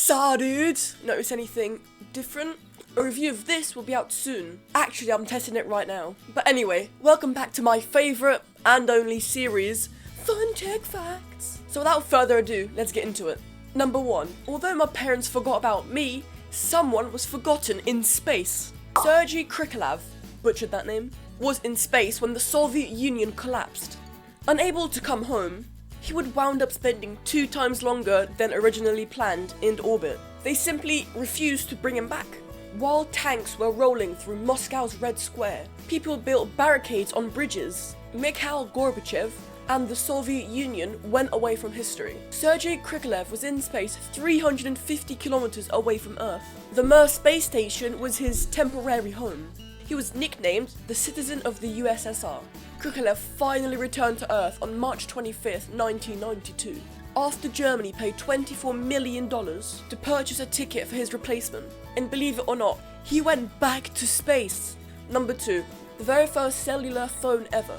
excited! Notice anything different? A review of this will be out soon. Actually, I'm testing it right now. But anyway, welcome back to my favourite and only series, Fun Tech Facts. So without further ado, let's get into it. Number 1. Although my parents forgot about me, someone was forgotten in space. Sergei Krikalev, butchered that name, was in space when the Soviet Union collapsed. Unable to come home, he would wound up spending 2 times longer than originally planned in orbit. They simply refused to bring him back. While tanks were rolling through Moscow's Red Square, people built barricades on bridges. Mikhail Gorbachev and the Soviet Union went away from history. Sergei Krikalev was in space 350 kilometers away from Earth. The Mir space station was his temporary home. He was nicknamed the Citizen of the USSR. Krikalev finally returned to Earth on March 25th, 1992, after Germany paid $24 million to purchase a ticket for his replacement. And believe it or not, he went back to space. Number 2. The very first cellular phone ever.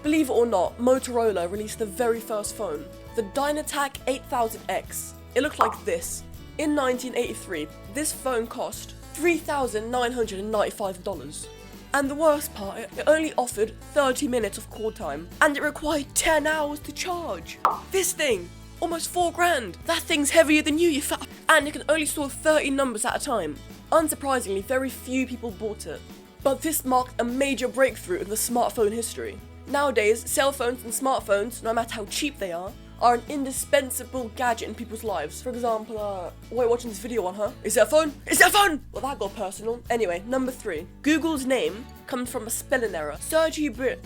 Believe it or not, Motorola released the very first phone, the Dynatac 8000X. It looked like this. In 1983, this phone cost $3,995. And the worst part, it only offered 30 minutes of call time, and it required 10 hours to charge. This thing, almost $4,000. That thing's heavier than you fat. And it can only store 30 numbers at a time. Unsurprisingly, very few people bought it. But this marked a major breakthrough in the smartphone history. Nowadays, cell phones and smartphones, no matter how cheap they are an indispensable gadget in people's lives. For example, why are you watching this video on, huh? Is it a phone? Is it a phone? Well, that got personal. Anyway, number 3. Google's name comes from a spelling error. Sergey Brin,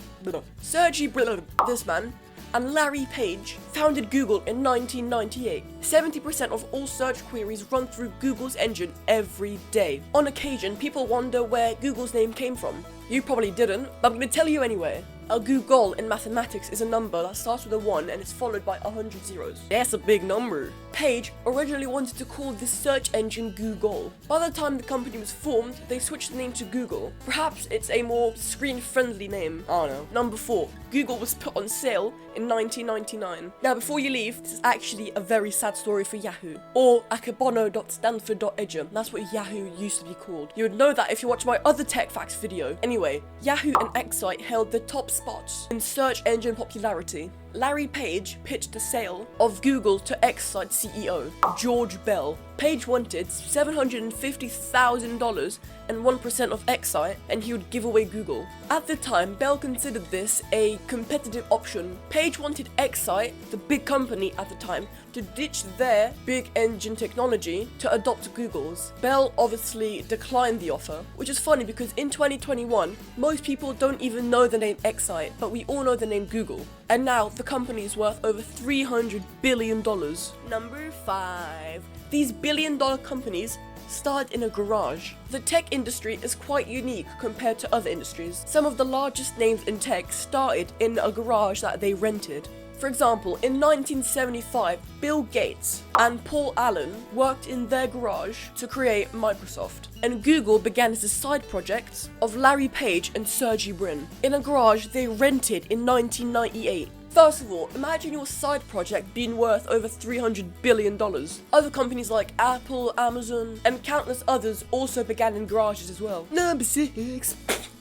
this man, and Larry Page founded Google in 1998. 70% of all search queries run through Google's engine every day. On occasion, people wonder where Google's name came from. You probably didn't, but I'm going to tell you anyway. A googol in mathematics is a number that starts with a 1 and is followed by 100 zeros. That's a big number. Page originally wanted to call this search engine Google. By the time the company was formed, they switched the name to Google. Perhaps it's a more screen-friendly name. I don't know. Number 4. Google was put on sale in 1999. Now, before you leave, this is actually a very sad story for Yahoo, or akabono.stanford.edu. That's what Yahoo used to be called. You would know that if you watch my other tech facts video. Anyway, Yahoo and Excite held the top spots in search engine popularity. Larry Page pitched the sale of Google to Excite CEO George Bell. Page wanted $750,000 and 1% of Excite, and he would give away Google. At the time, Bell considered this a competitive option. Page wanted Excite, the big company at the time, to ditch their big engine technology to adopt Google's. Bell obviously declined the offer, which is funny because in 2021, most people don't even know the name Excite, but we all know the name Google. And now, the company is worth over $300 billion. Number 5. These billion-dollar companies started in a garage. The tech industry is quite unique compared to other industries. Some of the largest names in tech started in a garage that they rented. For example, in 1975, Bill Gates and Paul Allen worked in their garage to create Microsoft. And Google began as a side project of Larry Page and Sergey Brin in a garage they rented in 1998. First of all, imagine your side project being worth over $300 billion. Other companies like Apple, Amazon, and countless others also began in garages as well. Number 6.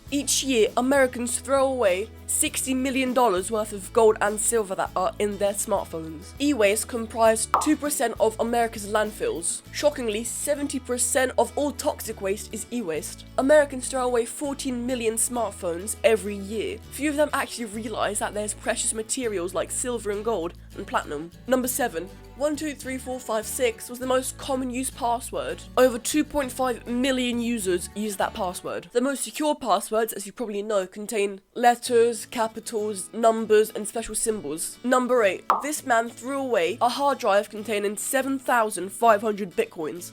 Each year, Americans throw away $60 million worth of gold and silver that are in their smartphones. E-waste comprised 2% of America's landfills. Shockingly, 70% of all toxic waste is e-waste. Americans throw away 14 million smartphones every year. Few of them actually realize that there's precious materials like silver and gold and platinum. Number 7. 123456 was the most common used password. Over 2.5 million users use that password. The most secure passwords, as you probably know, contain letters, capitals, numbers, and special symbols. Number 8. This man threw away a hard drive containing 7,500 bitcoins.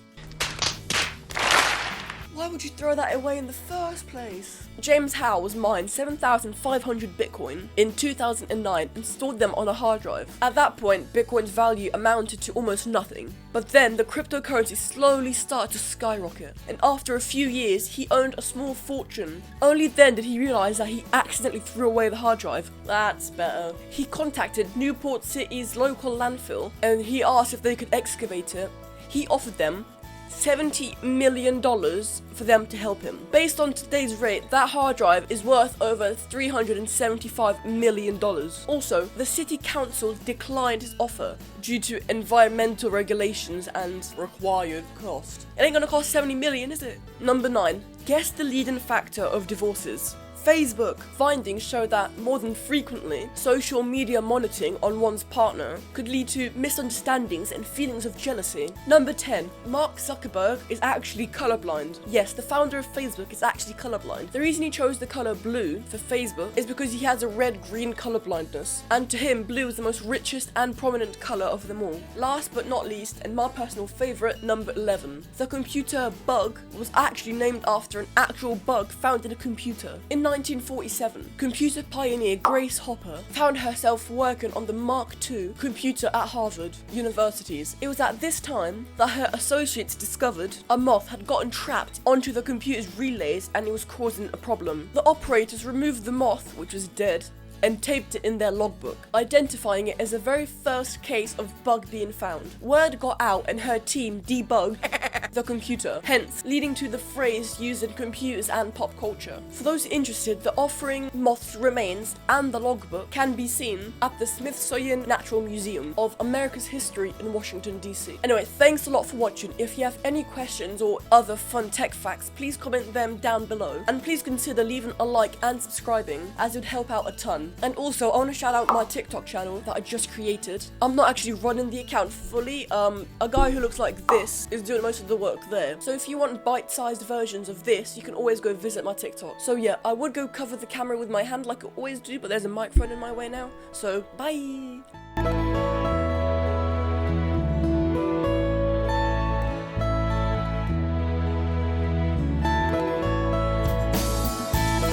Why would you throw that away in the first place? James Howe was mined 7,500 Bitcoin in 2009 and stored them on a hard drive. At that point, Bitcoin's value amounted to almost nothing. But then the cryptocurrency slowly started to skyrocket, and after a few years, he owned a small fortune. Only then did he realize that he accidentally threw away the hard drive. That's better. He contacted Newport City's local landfill and he asked if they could excavate it. he offered them $70 million for them to help him. Based on today's rate, that hard drive is worth over $375 million. Also, the city council declined his offer due to environmental regulations and required cost. It ain't gonna cost 70 million, is it? Number 9. Guess the leading factor of divorces. Facebook. Findings show that more than frequently, social media monitoring on one's partner could lead to misunderstandings and feelings of jealousy. Number 10. Mark Zuckerberg is actually colorblind. Yes, the founder of Facebook is actually colorblind. The reason he chose the color blue for Facebook is because he has a red-green colorblindness, and to him, blue is the most richest and prominent color of them all. Last but not least, and my personal favorite, number 11. The computer bug was actually named after an actual bug found in a computer. In 1947, computer pioneer Grace Hopper found herself working on the Mark II computer at Harvard University. It was at this time that her associates discovered a moth had gotten trapped onto the computer's relays and it was causing a problem. The operators removed the moth, which was dead, and taped it in their logbook, identifying it as the very first case of bug being found. Word got out and her team debugged the computer, hence leading to the phrase used in computers and pop culture. For those interested, the offering moth's remains and the logbook can be seen at the Smithsonian Natural Museum of America's History in Washington, D.C. Anyway, thanks a lot for watching. If you have any questions or other fun tech facts, please comment them down below, and please consider leaving a like and subscribing, as it would help out a ton. And also, I want to shout out my TikTok channel that I just created. I'm not actually running the account fully. A guy who looks like this is doing most of the work there. So if you want bite-sized versions of this, you can always go visit my TikTok. So yeah, I would go cover the camera with my hand like I always do, but there's a microphone in my way now. So, bye!